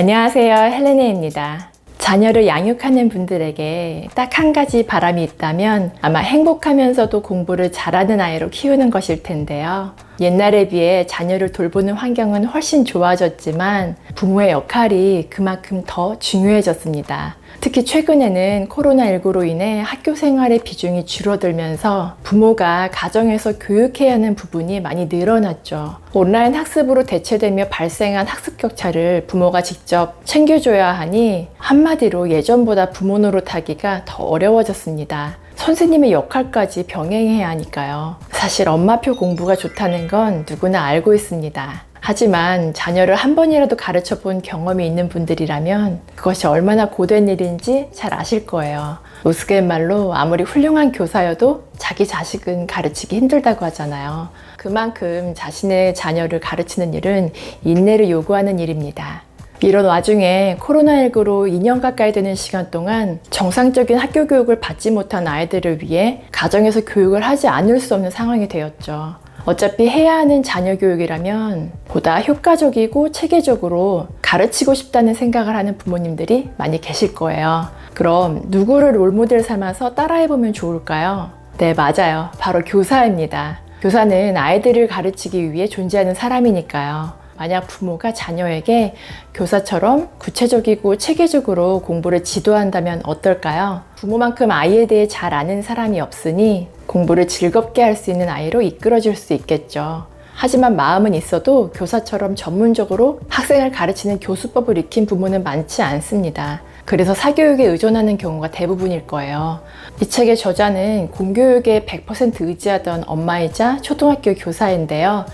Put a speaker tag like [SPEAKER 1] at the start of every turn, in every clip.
[SPEAKER 1] 안녕하세요, 헬레네입니다. 자녀를 양육하는 분들에게 딱 한 가지 바람이 있다면 아마 행복하면서도 공부를 잘하는 아이로 키우는 것일 텐데요. 옛날에 비해 자녀를 돌보는 환경은 훨씬 좋아졌지만 부모의 역할이 그만큼 더 중요해졌습니다. 특히 최근에는 코로나19로 인해 학교 생활의 비중이 줄어들면서 부모가 가정에서 교육해야 하는 부분이 많이 늘어났죠. 온라인 학습으로 대체되며 발생한 학습 격차를 부모가 직접 챙겨줘야 하니 한마디로 예전보다 부모 노릇하기가 더 어려워졌습니다. 선생님의 역할까지 병행해야 하니까요. 사실 엄마표 공부가 좋다는 건 누구나 알고 있습니다. 하지만 자녀를 한 번이라도 가르쳐 본 경험이 있는 분들이라면 그것이 얼마나 고된 일인지 잘 아실 거예요. 우스갯말로 아무리 훌륭한 교사여도 자기 자식은 가르치기 힘들다고 하잖아요. 그만큼 자신의 자녀를 가르치는 일은 인내를 요구하는 일입니다. 이런 와중에 코로나19로 2년 가까이 되는 시간 동안 정상적인 학교 교육을 받지 못한 아이들을 위해 가정에서 교육을 하지 않을 수 없는 상황이 되었죠. 어차피 해야 하는 자녀 교육이라면 보다 효과적이고 체계적으로 가르치고 싶다는 생각을 하는 부모님들이 많이 계실 거예요. 그럼 누구를 롤모델 삼아서 따라해보면 좋을까요? 네, 맞아요. 바로 교사입니다. 교사는 아이들을 가르치기 위해 존재하는 사람이니까요. 만약 부모가 자녀에게 교사처럼 구체적이고 체계적으로 공부를 지도한다면 어떨까요? 부모만큼 아이에 대해 잘 아는 사람이 없으니 공부를 즐겁게 할 수 있는 아이로 이끌어줄 수 있겠죠. 하지만 마음은 있어도 교사처럼 전문적으로 학생을 가르치는 교수법을 익힌 부모는 많지 않습니다. 그래서 사교육에 의존하는 경우가 대부분일 거예요. 이 책의 저자는 공교육에 100% 의지하던 엄마이자 초등학교 교사인데요.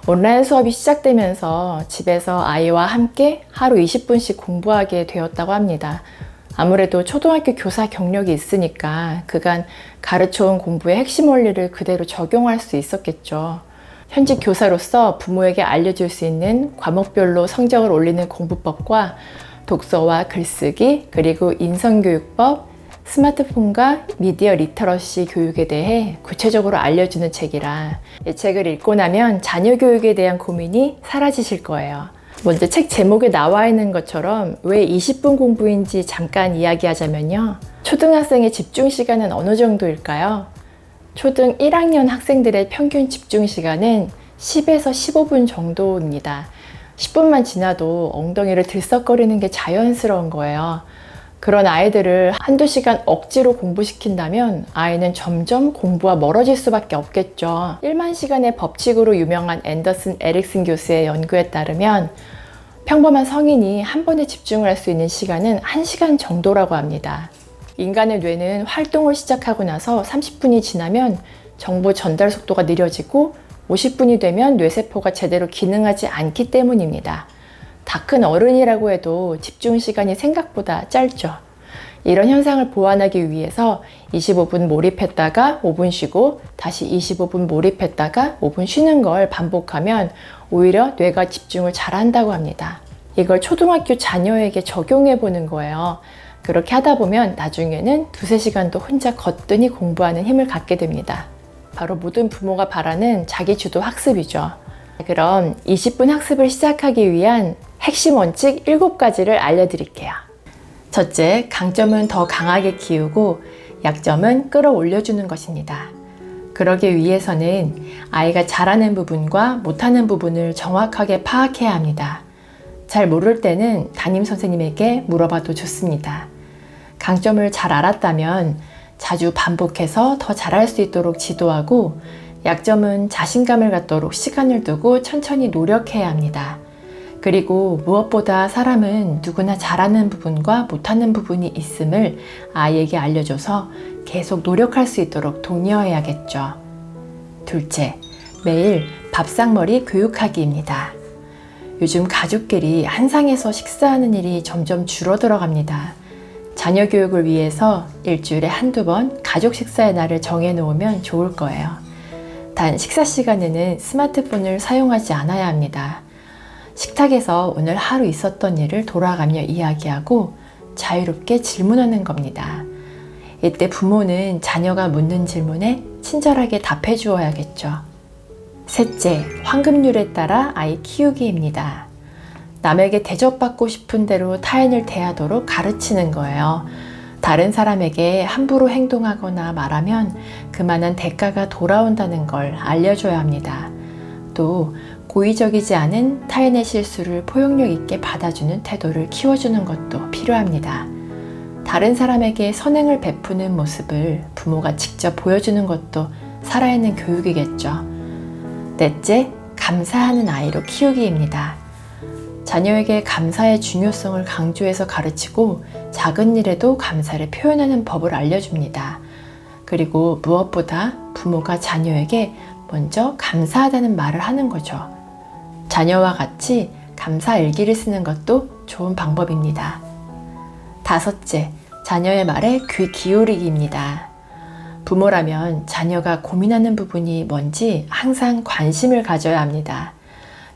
[SPEAKER 1] 온라인 수업이 시작되면서 집에서 아이와 함께 하루 20분씩 공부하게 되었다고 합니다. 아무래도 초등학교 교사 경력이 있으니까 그간 가르쳐온 공부의 핵심 원리를 그대로 적용할 수 있었겠죠. 현직 교사로서 부모에게 알려줄 수 있는 과목별로 성적을 올리는 공부법과 독서와 글쓰기, 그리고 인성교육법, 스마트폰과 미디어 리터러시 교육에 대해 구체적으로 알려주는 책이라 이 책을 읽고 나면 자녀 교육에 대한 고민이 사라지실 거예요. 먼저 책 제목에 나와 있는 것처럼 왜 20분 공부인지 잠깐 이야기하자면요. 초등학생의 집중 시간은 어느 정도일까요? 초등 1학년 학생들의 평균 집중 시간은 10에서 15분 정도입니다. 10분만 지나도 엉덩이를 들썩거리는 게 자연스러운 거예요. 그런 아이들을 한두 시간 억지로 공부시킨다면 아이는 점점 공부와 멀어질 수밖에 없겠죠. 1만 시간의 법칙으로 유명한 앤더슨 에릭슨 교수의 연구에 따르면 평범한 성인이 한 번에 집중을 할 수 있는 시간은 1시간 정도라고 합니다. 인간의 뇌는 활동을 시작하고 나서 30분이 지나면 정보 전달 속도가 느려지고 50분이 되면 뇌세포가 제대로 기능하지 않기 때문입니다. 다 큰 어른이라고 해도 집중 시간이 생각보다 짧죠. 이런 현상을 보완하기 위해서 25분 몰입했다가 5분 쉬고 다시 25분 몰입했다가 5분 쉬는 걸 반복하면 오히려 뇌가 집중을 잘한다고 합니다. 이걸 초등학교 자녀에게 적용해 보는 거예요. 그렇게 하다 보면 나중에는 2~3시간도 혼자 거뜬히 공부하는 힘을 갖게 됩니다. 바로 모든 부모가 바라는 자기주도 학습이죠. 그럼 20분 학습을 시작하기 위한 핵심 원칙 7가지를 알려드릴게요. 첫째, 강점은 더 강하게 키우고 약점은 끌어올려주는 것입니다. 그러기 위해서는 아이가 잘하는 부분과 못하는 부분을 정확하게 파악해야 합니다. 잘 모를 때는 담임 선생님에게 물어봐도 좋습니다. 강점을 잘 알았다면 자주 반복해서 더 잘할 수 있도록 지도하고 약점은 자신감을 갖도록 시간을 두고 천천히 노력해야 합니다. 그리고 무엇보다 사람은 누구나 잘하는 부분과 못하는 부분이 있음을 아이에게 알려줘서 계속 노력할 수 있도록 독려해야겠죠. 둘째, 매일 밥상머리 교육하기입니다. 요즘 가족끼리 한 상에서 식사하는 일이 점점 줄어들어 갑니다. 자녀 교육을 위해서 일주일에 한두 번 가족 식사의 날을 정해 놓으면 좋을 거예요. 단 식사 시간에는 스마트폰을 사용하지 않아야 합니다. 식탁에서 오늘 하루 있었던 일을 돌아가며 이야기하고 자유롭게 질문하는 겁니다. 이때 부모는 자녀가 묻는 질문에 친절하게 답해 주어야겠죠. 셋째, 황금률에 따라 아이 키우기입니다. 남에게 대접받고 싶은 대로 타인을 대하도록 가르치는 거예요. 다른 사람에게 함부로 행동하거나 말하면 그만한 대가가 돌아온다는 걸 알려줘야 합니다. 또 고의적이지 않은 타인의 실수를 포용력 있게 받아주는 태도를 키워주는 것도 필요합니다. 다른 사람에게 선행을 베푸는 모습을 부모가 직접 보여주는 것도 살아있는 교육이겠죠. 넷째, 감사하는 아이로 키우기입니다. 자녀에게 감사의 중요성을 강조해서 가르치고 작은 일에도 감사를 표현하는 법을 알려줍니다. 그리고 무엇보다 부모가 자녀에게 먼저 감사하다는 말을 하는 거죠. 자녀와 같이 감사 일기를 쓰는 것도 좋은 방법입니다. 다섯째, 자녀의 말에 귀 기울이기입니다. 부모라면 자녀가 고민하는 부분이 뭔지 항상 관심을 가져야 합니다.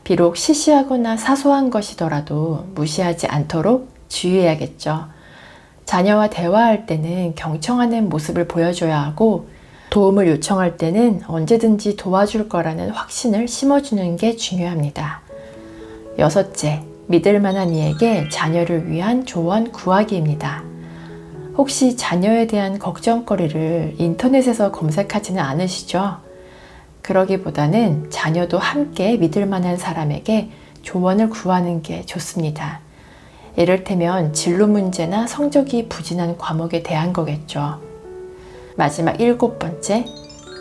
[SPEAKER 1] 비록 시시하거나 사소한 것이더라도 무시하지 않도록 주의해야겠죠. 자녀와 대화할 때는 경청하는 모습을 보여줘야 하고 도움을 요청할 때는 언제든지 도와줄 거라는 확신을 심어주는 게 중요합니다. 여섯째, 믿을 만한 이에게 자녀를 위한 조언 구하기입니다. 혹시 자녀에 대한 걱정거리를 인터넷에서 검색하지는 않으시죠? 그러기보다는 자녀도 함께 믿을 만한 사람에게 조언을 구하는 게 좋습니다. 이를테면 진로 문제나 성적이 부진한 과목에 대한 거겠죠. 마지막 7번째,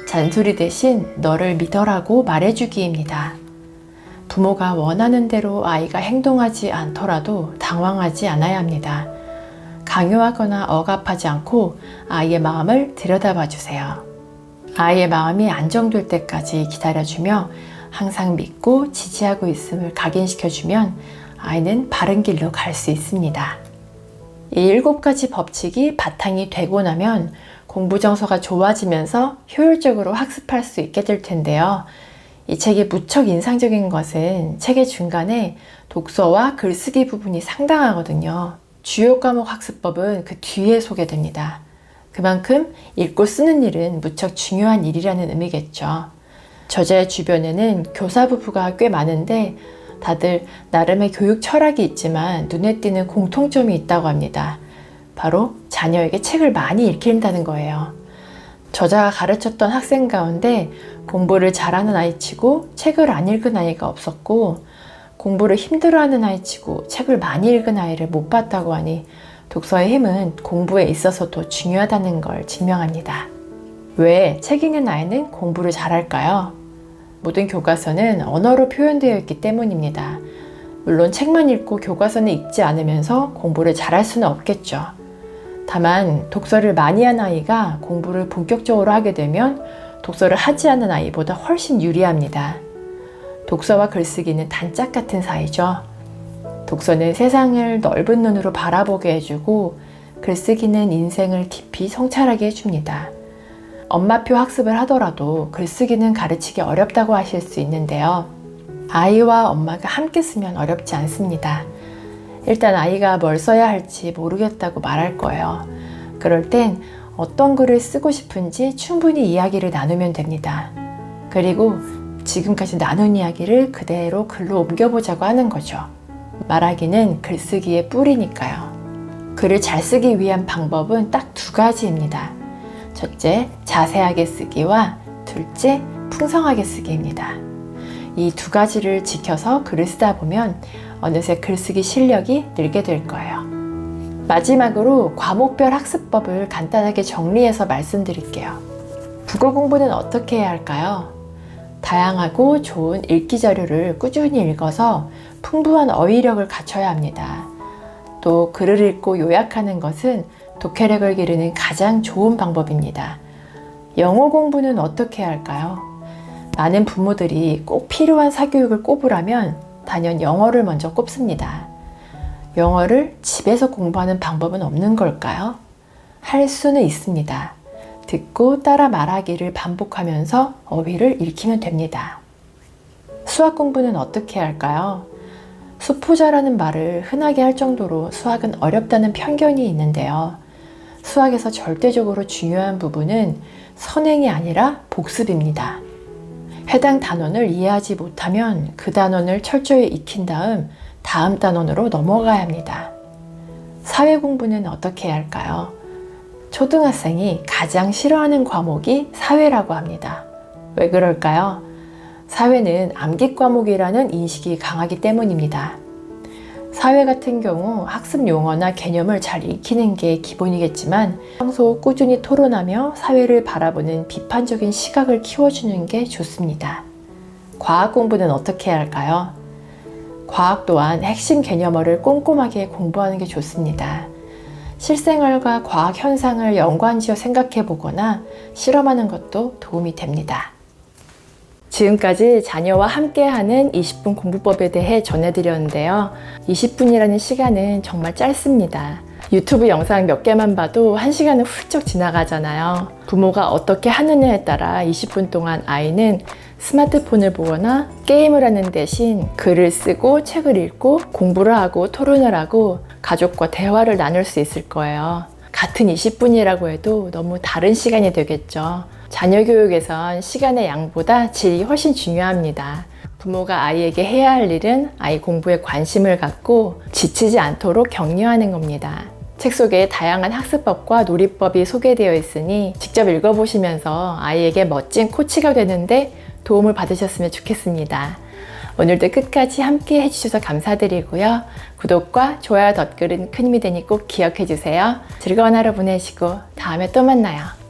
[SPEAKER 1] 잔소리 대신 너를 믿어라고 말해주기입니다. 부모가 원하는 대로 아이가 행동하지 않더라도 당황하지 않아야 합니다. 강요하거나 억압하지 않고 아이의 마음을 들여다봐 주세요. 아이의 마음이 안정될 때까지 기다려주며 항상 믿고 지지하고 있음을 각인시켜주면 아이는 바른 길로 갈 수 있습니다. 이 7가지 법칙이 바탕이 되고 나면 공부 정서가 좋아지면서 효율적으로 학습할 수 있게 될 텐데요. 이 책이 무척 인상적인 것은 책의 중간에 독서와 글쓰기 부분이 상당하거든요. 주요 과목 학습법은 그 뒤에 소개됩니다. 그만큼 읽고 쓰는 일은 무척 중요한 일이라는 의미겠죠. 저자의 주변에는 교사 부부가 꽤 많은데 다들 나름의 교육 철학이 있지만 눈에 띄는 공통점이 있다고 합니다. 바로 자녀에게 책을 많이 읽힌다는 거예요. 저자가 가르쳤던 학생 가운데 공부를 잘하는 아이치고 책을 안 읽은 아이가 없었고 공부를 힘들어하는 아이치고 책을 많이 읽은 아이를 못 봤다고 하니 독서의 힘은 공부에 있어서도 중요하다는 걸 증명합니다. 왜 책 읽는 아이는 공부를 잘할까요? 모든 교과서는 언어로 표현되어 있기 때문입니다. 물론 책만 읽고 교과서는 읽지 않으면서 공부를 잘할 수는 없겠죠. 다만 독서를 많이 한 아이가 공부를 본격적으로 하게 되면 독서를 하지 않은 아이보다 훨씬 유리합니다. 독서와 글쓰기는 단짝 같은 사이죠. 독서는 세상을 넓은 눈으로 바라보게 해주고 글쓰기는 인생을 깊이 성찰하게 해줍니다. 엄마표 학습을 하더라도 글쓰기는 가르치기 어렵다고 하실 수 있는데요. 아이와 엄마가 함께 쓰면 어렵지 않습니다. 일단 아이가 뭘 써야 할지 모르겠다고 말할 거예요. 그럴 땐 어떤 글을 쓰고 싶은지 충분히 이야기를 나누면 됩니다. 그리고 지금까지 나눈 이야기를 그대로 글로 옮겨보자고 하는 거죠. 말하기는 글쓰기의 뿌리니까요. 글을 잘 쓰기 위한 방법은 딱 2가지입니다. 첫째, 자세하게 쓰기와 둘째, 풍성하게 쓰기입니다. 이 2가지를 지켜서 글을 쓰다 보면 어느새 글쓰기 실력이 늘게 될 거예요. 마지막으로 과목별 학습법을 간단하게 정리해서 말씀드릴게요. 국어 공부는 어떻게 해야 할까요? 다양하고 좋은 읽기 자료를 꾸준히 읽어서 풍부한 어휘력을 갖춰야 합니다. 또 글을 읽고 요약하는 것은 독해력을 기르는 가장 좋은 방법입니다. 영어 공부는 어떻게 해야 할까요? 많은 부모들이 꼭 필요한 사교육을 꼽으라면 단연 영어를 먼저 꼽습니다. 영어를 집에서 공부하는 방법은 없는 걸까요? 할 수는 있습니다. 듣고 따라 말하기를 반복하면서 어휘를 익히면 됩니다. 수학 공부는 어떻게 해야 할까요? 수포자라는 말을 흔하게 할 정도로 수학은 어렵다는 편견이 있는데요. 수학에서 절대적으로 중요한 부분은 선행이 아니라 복습입니다. 해당 단원을 이해하지 못하면 그 단원을 철저히 익힌 다음 다음 단원으로 넘어가야 합니다. 사회 공부는 어떻게 해야 할까요? 초등학생이 가장 싫어하는 과목이 사회라고 합니다. 왜 그럴까요? 사회는 암기 과목이라는 인식이 강하기 때문입니다. 사회 같은 경우 학습 용어나 개념을 잘 익히는 게 기본이겠지만 평소 꾸준히 토론하며 사회를 바라보는 비판적인 시각을 키워주는 게 좋습니다. 과학 공부는 어떻게 해야 할까요? 과학 또한 핵심 개념어를 꼼꼼하게 공부하는 게 좋습니다. 실생활과 과학 현상을 연관지어 생각해 보거나 실험하는 것도 도움이 됩니다. 지금까지 자녀와 함께하는 20분 공부법에 대해 전해드렸는데요. 20분이라는 시간은 정말 짧습니다. 유튜브 영상 몇 개만 봐도 1시간은 훌쩍 지나가잖아요. 부모가 어떻게 하느냐에 따라 20분 동안 아이는 스마트폰을 보거나 게임을 하는 대신 글을 쓰고 책을 읽고 공부를 하고 토론을 하고 가족과 대화를 나눌 수 있을 거예요. 같은 20분이라고 해도 너무 다른 시간이 되겠죠. 자녀 교육에선 시간의 양보다 질이 훨씬 중요합니다. 부모가 아이에게 해야 할 일은 아이 공부에 관심을 갖고 지치지 않도록 격려하는 겁니다. 책 속에 다양한 학습법과 놀이법이 소개되어 있으니 직접 읽어보시면서 아이에게 멋진 코치가 되는데 도움을 받으셨으면 좋겠습니다. 오늘도 끝까지 함께 해주셔서 감사드리고요. 구독과 좋아요, 댓글은 큰 힘이 되니 꼭 기억해주세요. 즐거운 하루 보내시고 다음에 또 만나요.